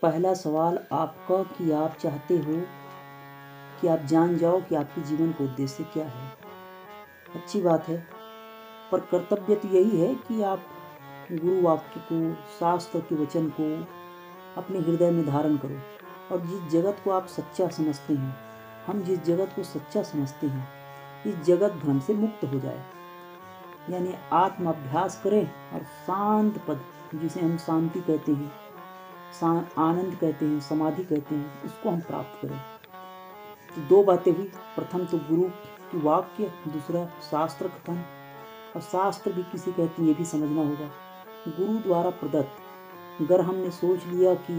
पहला सवाल आपका कि आप चाहते हो कि आप जान जाओ कि आपके जीवन का उद्देश्य क्या है। अच्छी बात है, पर कर्तव्य तो यही है कि आप गुरु वाक्य को, शास्त्र के वचन को अपने हृदय में धारण करो और जिस जगत को आप सच्चा समझते हैं, हम जिस जगत को सच्चा समझते हैं, इस जगत भ्रम से मुक्त हो जाए। यानी आत्म अभ्यास करें और शांत पद, जिसे हम शांति कहते हैं, आनंद कहते हैं, समाधि कहते हैं, उसको हम प्राप्त करें। तो दो बातें हुई, प्रथम तो गुरु की वाक्य, दूसरा शास्त्र कथन। और शास्त्र भी किसी कहते हैं, ये भी समझना होगा गुरु द्वारा प्रदत्त। अगर हमने सोच लिया कि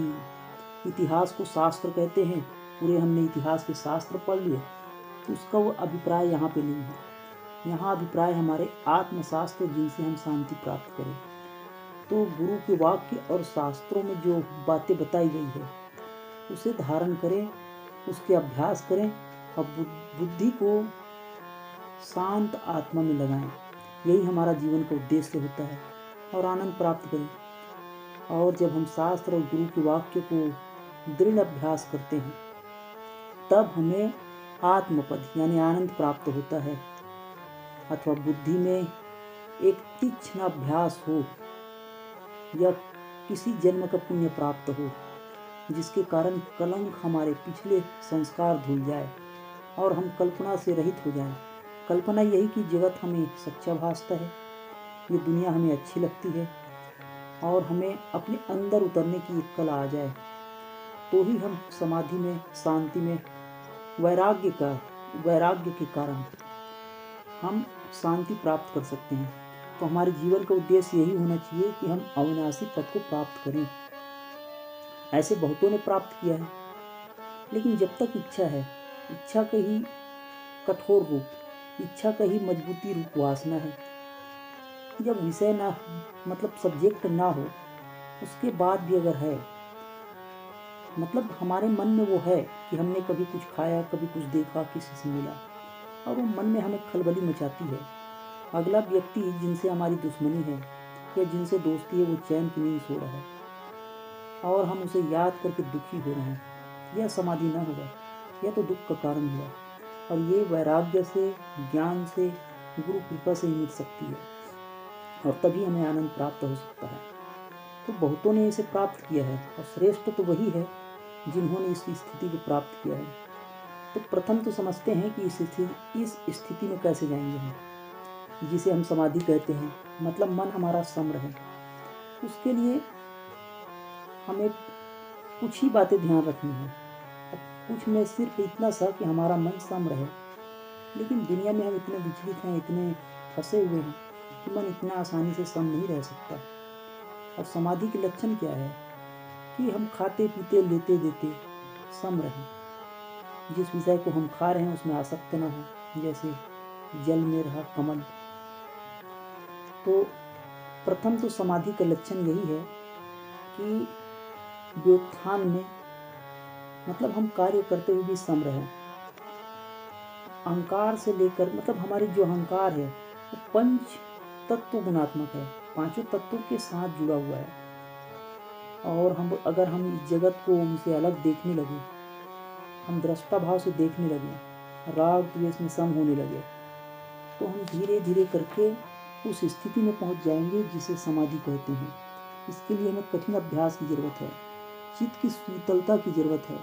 इतिहास को शास्त्र कहते हैं, पूरे हमने इतिहास के शास्त्र पढ़ लिए, तो उसका वो अभिप्राय यहाँ पे नहीं है। यहाँ अभिप्राय हमारे आत्मशास्त्र, जिनसे हम शांति प्राप्त करें। तो गुरु के वाक्य और शास्त्रों में जो बातें बताई गई है, उसे धारण करें, उसके अभ्यास करें और बुद्धि को शांत आत्मा में लगाएं। यही हमारा जीवन का उद्देश्य होता है और आनंद प्राप्त करें। और जब हम शास्त्र और गुरु के वाक्य को दृढ़ अभ्यास करते हैं, तब हमें आत्मपद यानी आनंद प्राप्त होता है। अथवा बुद्धि में एक तीक्ष्ण अभ्यास हो या किसी जन्म का पुण्य प्राप्त हो, जिसके कारण कलंक हमारे पिछले संस्कार धुल जाए और हम कल्पना से रहित हो जाएं। कल्पना यही कि जगत हमें सच्चा भासता है, ये दुनिया हमें अच्छी लगती है और हमें अपने अंदर उतरने की एक कला आ जाए, तो ही हम समाधि में, शांति में, वैराग्य के कारण हम शांति प्राप्त कर सकते हैं। तो हमारे जीवन का उद्देश्य यही होना चाहिए कि हम अविनाशी पद को प्राप्त करें। ऐसे बहुतों ने प्राप्त किया है, लेकिन जब तक इच्छा है, इच्छा का ही कठोर रूप, इच्छा का ही मजबूती रूप वासना है। जब विषय ना, मतलब सब्जेक्ट ना हो, उसके बाद भी अगर है, मतलब हमारे मन में वो है कि हमने कभी कुछ खाया, कभी कुछ देखा, किसी से मिला, और वो मन में हमें खलबली मचाती है। अगला व्यक्ति जिनसे हमारी दुश्मनी है या जिनसे दोस्ती है, वो चैन की नींद सो रहा है और हम उसे याद करके दुखी हो रहे हैं, यह समाधि न होगा, यह तो दुख का कारण हुआ। और ये वैराग्य से, ज्ञान से, गुरु कृपा से ही मिल सकती है और तभी हमें आनंद प्राप्त हो सकता है। तो बहुतों ने इसे प्राप्त किया है और श्रेष्ठ तो वही है जिन्होंने इस स्थिति को प्राप्त किया है। तो प्रथम तो समझते हैं कि इस स्थिति में कैसे जाएंगे हम, जिसे हम समाधि कहते हैं, मतलब मन हमारा सम रहे। उसके लिए हमें कुछ ही बातें ध्यान रखनी है। कुछ में सिर्फ इतना सा कि हमारा मन सम रहे। लेकिन दुनिया में हम इतने विचलित हैं, इतने फंसे हुए हैं कि मन इतना आसानी से सम नहीं रह सकता। और समाधि के लक्षण क्या है कि हम खाते पीते लेते देते सम रहें। जिस विषय को हम खा रहे हैं उसमें आसक्त न हो, जैसे जल में रहा कमल। तो प्रथम तो समाधि का लक्षण यही है कि व्युत्थान में, मतलब हम कार्य करते हुए भी सम रहें। अहंकार से लेकर, मतलब हमारी जो अहंकार है वो पंच तत्व गुणात्मक है, पांचों तत्वों के साथ जुड़ा हुआ है। और अगर हम इस जगत को उनसे अलग देखने लगे, हम दृष्टा भाव से देखने लगे, राग द्वेष में सम होने लगे, तो हम धीरे धीरे करके उस स्थिति में पहुंच जाएंगे जिसे समाधि कहते हैं। इसके लिए हमें कठिन अभ्यास की जरूरत है, चित्त की शीतलता की जरूरत है।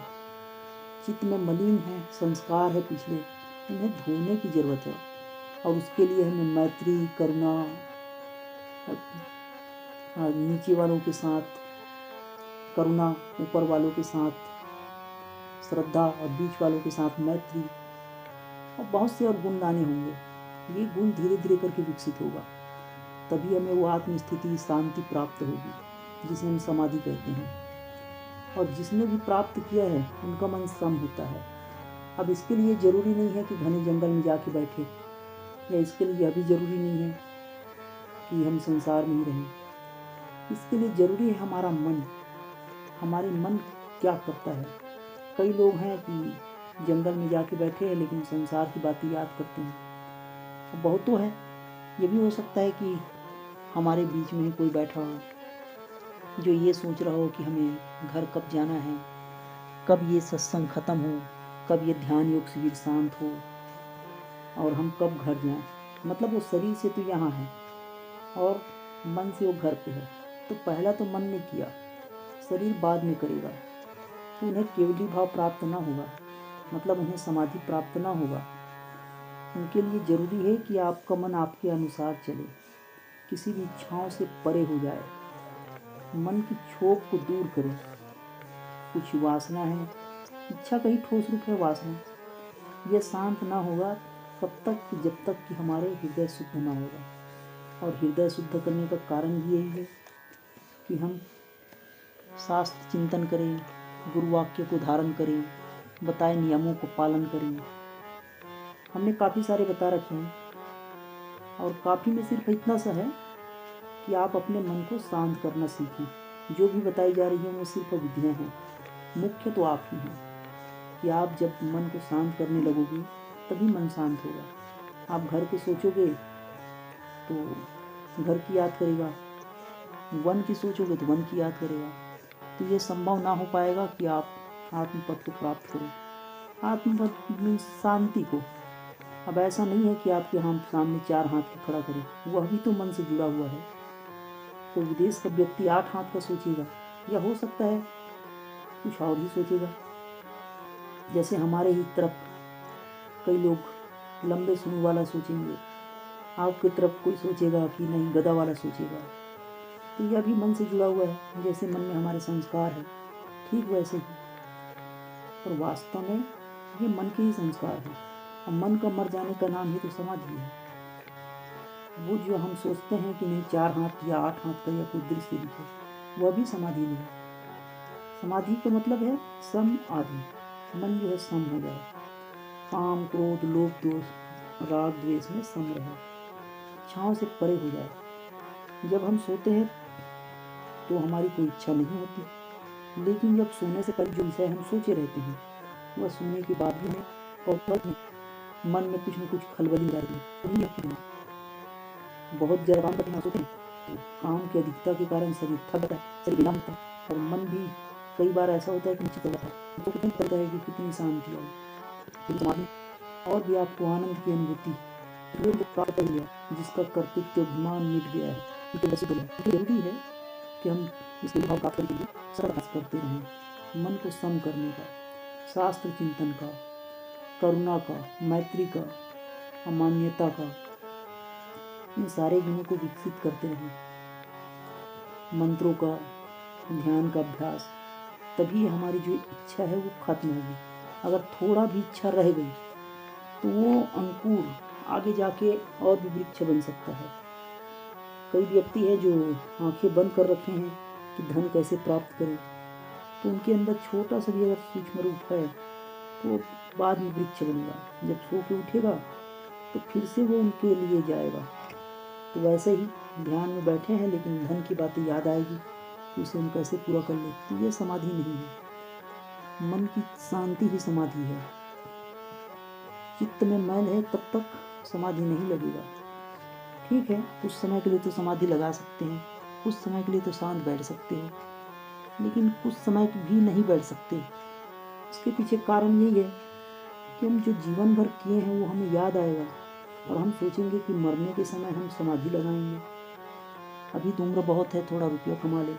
चित्त में मलिन है, संस्कार है पिछले, उन्हें धोने की जरूरत है। और उसके लिए हमें मैत्री, करुणा, नीचे वालों के साथ करुणा, ऊपर वालों के साथ श्रद्धा और बीच वालों के साथ मैत्री, और बहुत से और गुण लाने होंगे। ये गुण धीरे धीरे करके विकसित होगा, तभी हमें वो आत्म स्थिति, शांति प्राप्त होगी, जिसे हम समाधि कहते हैं। और जिसने भी प्राप्त किया है उनका मन सम होता है। अब इसके लिए जरूरी नहीं है कि घने जंगल में जाके बैठे, या इसके लिए अभी जरूरी नहीं है कि हम संसार में ही रहें। इसके लिए जरूरी है हमारा मन, हमारे मन क्या करता है। कई लोग हैं कि जंगल में जाके बैठे हैं लेकिन संसार की बातें याद करते हैं। बहुत तो है, ये भी हो सकता है कि हमारे बीच में ही कोई बैठा हो जो ये सोच रहा हो कि हमें घर कब जाना है, कब ये सत्संग खत्म हो, कब ये ध्यान योग शिविर शांत हो और हम कब घर जाएं। मतलब वो शरीर से तो यहाँ है और मन से वो घर पे है। तो पहला तो मन ने किया, शरीर बाद में करेगा। तो उन्हें केवली भाव प्राप्त ना होगा, मतलब उन्हें समाधि प्राप्त ना होगा। उनके लिए जरूरी है कि आपका मन आपके अनुसार चले, किसी भी इच्छाओं से परे हो जाए, मन की क्षोभ को दूर करे। कुछ वासना है, इच्छा का ही ठोस रूप है वासना। यह शांत ना होगा तब तक कि जब तक कि हमारे हृदय शुद्ध ना होगा। और हृदय शुद्ध करने का कारण भी यही है कि हम शास्त्र चिंतन करें, गुरु वाक्य को धारण करें, बताए नियमों को पालन करें। हमने काफ़ी सारे बता रखे हैं और काफ़ी में सिर्फ इतना सा है कि आप अपने मन को शांत करना सीखें। जो भी बताई जा रही है वो सिर्फ विधियाँ हैं, मुख्य तो आप ही हैं। कि आप जब मन को शांत करने लगोगे तभी मन शांत होगा। आप घर के सोचोगे तो घर की याद करेगा, वन की सोचोगे तो वन की याद करेगा। तो ये संभव ना हो पाएगा कि आप आत्मपद को प्राप्त करो। आत्मपद मीन्स शांति को। अब ऐसा नहीं है कि आपके सामने 4 हाथ के खड़ा करें, वह भी तो मन से जुड़ा हुआ है। तो विदेश का व्यक्ति 8 हाथ का सोचेगा, या हो सकता है कुछ और ही सोचेगा। जैसे हमारे ही तरफ कई लोग लंबे सूंड वाला सोचेंगे, आपकी तरफ कोई सोचेगा कि नहीं गदा वाला सोचेगा। तो यह भी मन से जुड़ा हुआ है। जैसे मन में हमारे संस्कार है, ठीक वैसे ही। और वास्तव में ये मन के ही संस्कार हैं। और मन का मर जाने का नाम ही तो समाधि है। वो जो हम सोचते हैं कि नहीं 4 हाथ या 8 हाथ का या कोई दृश्य दिखे, वह भी समाधि नहीं है। समाधि का मतलब है सम आदि। मन जो है सम हो जाए, काम क्रोध लोभ दोष राग द्वेष में सम रहे, इच्छाओं से परे हो जाए। जब हम सोते हैं तो हमारी कोई इच्छा नहीं होती, लेकिन जब सोने से पहले जो विषय हम सोचे रहते हैं वह सोने के बाद भी हमें और मन में कुछ न कुछ खलबली रहती है। बहुत ज़्यादा काम करते हैं सोते हैं, तो काम की अधिकता के कारण शरीर थक जाता है, शरीर विराम होता है और मन भी कई बार ऐसा होता है कि नीचे चला जाता है। तो कितनी पता है कि कितनी शांति आई समाधि। और भी आपको आनंद की अनुभूति प्राप्त हो गया, जिसका कर्तृत्व अभिमान मिट गया है। जरूरी है कि हम इसके भाव प्राप्त करने के लिए प्रयास करते रहें। मन को सम करने का, शास्त्र चिंतन का, करुणा का, मैत्री का, अमान्यता का, इन सारे गुणों को विकसित करते रहें। मंत्रों का, ध्यान का अभ्यास, तभी हमारी जो इच्छा है वो खत्म होगी। अगर थोड़ा भी इच्छा रह गई तो वो अंकुर आगे जाके और भी वृक्ष बन सकता है। कई व्यक्ति है जो आंखें बंद कर रखे हैं कि धन कैसे प्राप्त करें, तो उनके अंदर छोटा सा भी अगर सूक्ष्म रूप है तो बाद में वृक्ष बनेगा। जब सो के उठेगा तो फिर से वो उनके लिए जाएगा। तो वैसे ही ध्यान में बैठे हैं लेकिन धन की बातें याद आएगी कि उसे हम कैसे पूरा कर ले, तो ये समाधि नहीं है। मन की शांति ही समाधि है। चित्त में मैल है तब तक समाधि नहीं लगेगा। ठीक है, कुछ समय के लिए तो समाधि लगा सकते हैं, कुछ समय के लिए तो शांत बैठ सकते हो, लेकिन कुछ समय भी नहीं बैठ सकते। इसके पीछे कारण यही है कि हम जो जीवन भर किए हैं वो हमें याद आएगा और हम सोचेंगे कि मरने के समय हम समाधि लगाएंगे। अभी तो उम्र बहुत है, थोड़ा रुपया कमा ले,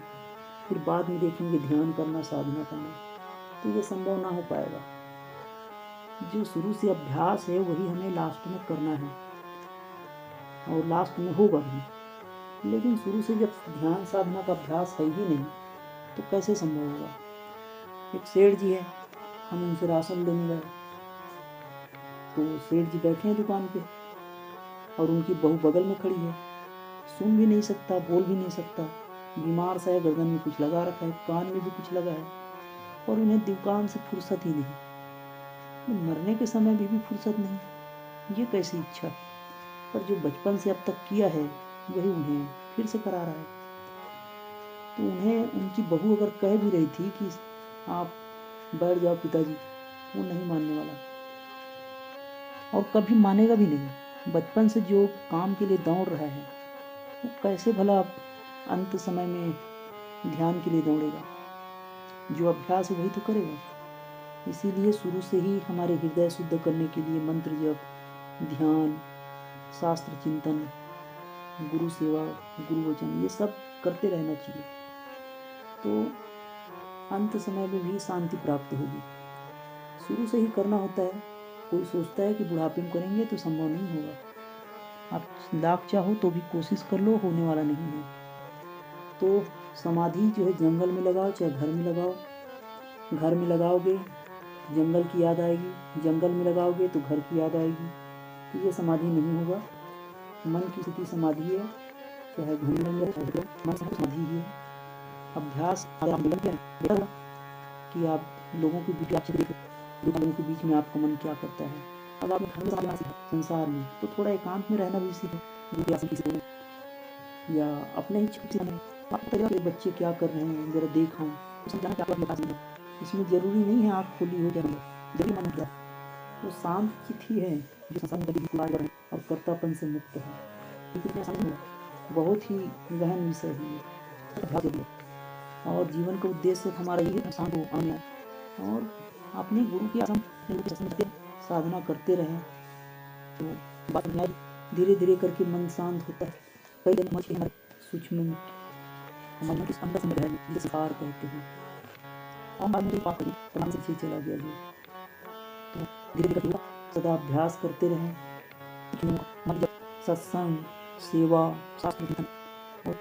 फिर बाद में देखेंगे ध्यान करना, साधना करना। तो ये संभव ना हो पाएगा। जो शुरू से अभ्यास है वही हमें लास्ट में करना है और लास्ट में होगा भी। लेकिन शुरू से जब ध्यान साधना का अभ्यास है ही नहीं तो कैसे संभव होगा। एक सेठ जी है, हम उनसे राशन लेने गए तो सेठ जी बैठे हैं दुकान पे और उनकी बहू बगल में खड़ी है। सुन भी नहीं सकता, बोल भी नहीं सकता, बीमार सा है, गर्दन में कुछ लगा रखा है, कान में भी कुछ लगा है और उन्हें दुकान से फुर्सत ही नहीं। मरने के समय भी फुर्सत नहीं। ये कैसी इच्छा। पर जो बचपन से अब तक किया है वही उन्हें फिर से करा रहा है। तो उन्हें उनकी बहू अगर कह भी रही थी कि आप बैठ जाओ पिताजी, वो नहीं मानने वाला और कभी मानेगा भी नहीं। बचपन से जो काम के लिए दौड़ रहा है वो कैसे भला अंत समय में ध्यान के लिए दौड़ेगा। जो अभ्यास है वही तो करेगा। इसीलिए शुरू से ही हमारे हृदय शुद्ध करने के लिए मंत्र जप, ध्यान, शास्त्र चिंतन, गुरु सेवा, गुरु वचन, ये सब करते रहना चाहिए। तो अंत समय में भी शांति प्राप्त होगी। शुरू से ही करना होता है। कोई सोचता है कि बुढ़ापे में करेंगे तो संभव नहीं होगा। आप लाख चाहो तो भी कोशिश कर लो, होने वाला नहीं है। तो समाधि जो है जंगल में लगाओ चाहे घर में लगाओ। घर में लगाओगे तो जंगल की याद आएगी, जंगल में लगाओगे तो घर की याद आएगी। तो ये समाधि नहीं होगा। मन की स्थिति समाधि है, चाहे घर में लगे चाहे मन समाधि ही है। अभ्यास कि आप लोगों के बीच लोगों के बीच में आपका मन क्या करता है। अगर आप घर में संसार में तो थोड़ा एकांत में रहना भी सीखो, या अपने ही छोटे से बच्चे क्या कर रहे हैं जरा देखा इसमें जरूरी नहीं है आँख खुली हो जाए, जरूरी मन हो। वो शांत चित्त ही है जो संसार और कर्तापन से मुक्त है। बहुत ही गहन विषय है और जीवन का उद्देश्य हमारा यही शांत हो आना और अपने गुरु की साधना करते रहें तो धीरे धीरे करके मन शांत होता है। कई दिन सूक्ष्म मन के अंदर से रह जिसे सार कहते हैं और मन में पाप तमाम से चला गया जो तो धीरे धीरे सदा अभ्यास करते रहें। सत्संग, सेवा, शास्त्र और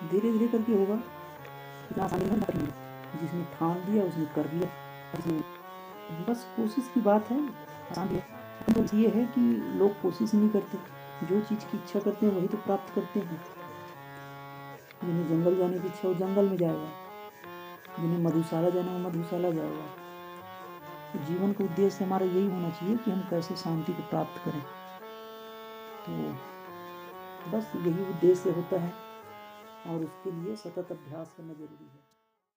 धीरे धीरे करके होगा। इतना आसानी नहीं, जिसने ठान लिया उसने कर लिया। बस कोशिश की बात है। आसान तो ये है कि लोग कोशिश नहीं करते, जो चीज़ की इच्छा करते हैं वही तो प्राप्त करते हैं। जिन्हें जंगल जाने की इच्छा हो जंगल में जाएगा, जिन्हें मधुशाला जाना हो मधुशाला जाएगा। तो जीवन का उद्देश्य हमारा यही होना चाहिए कि हम कैसे शांति को प्राप्त करें। तो बस यही उद्देश्य होता है और उसके लिए सतत अभ्यास करना जरूरी है।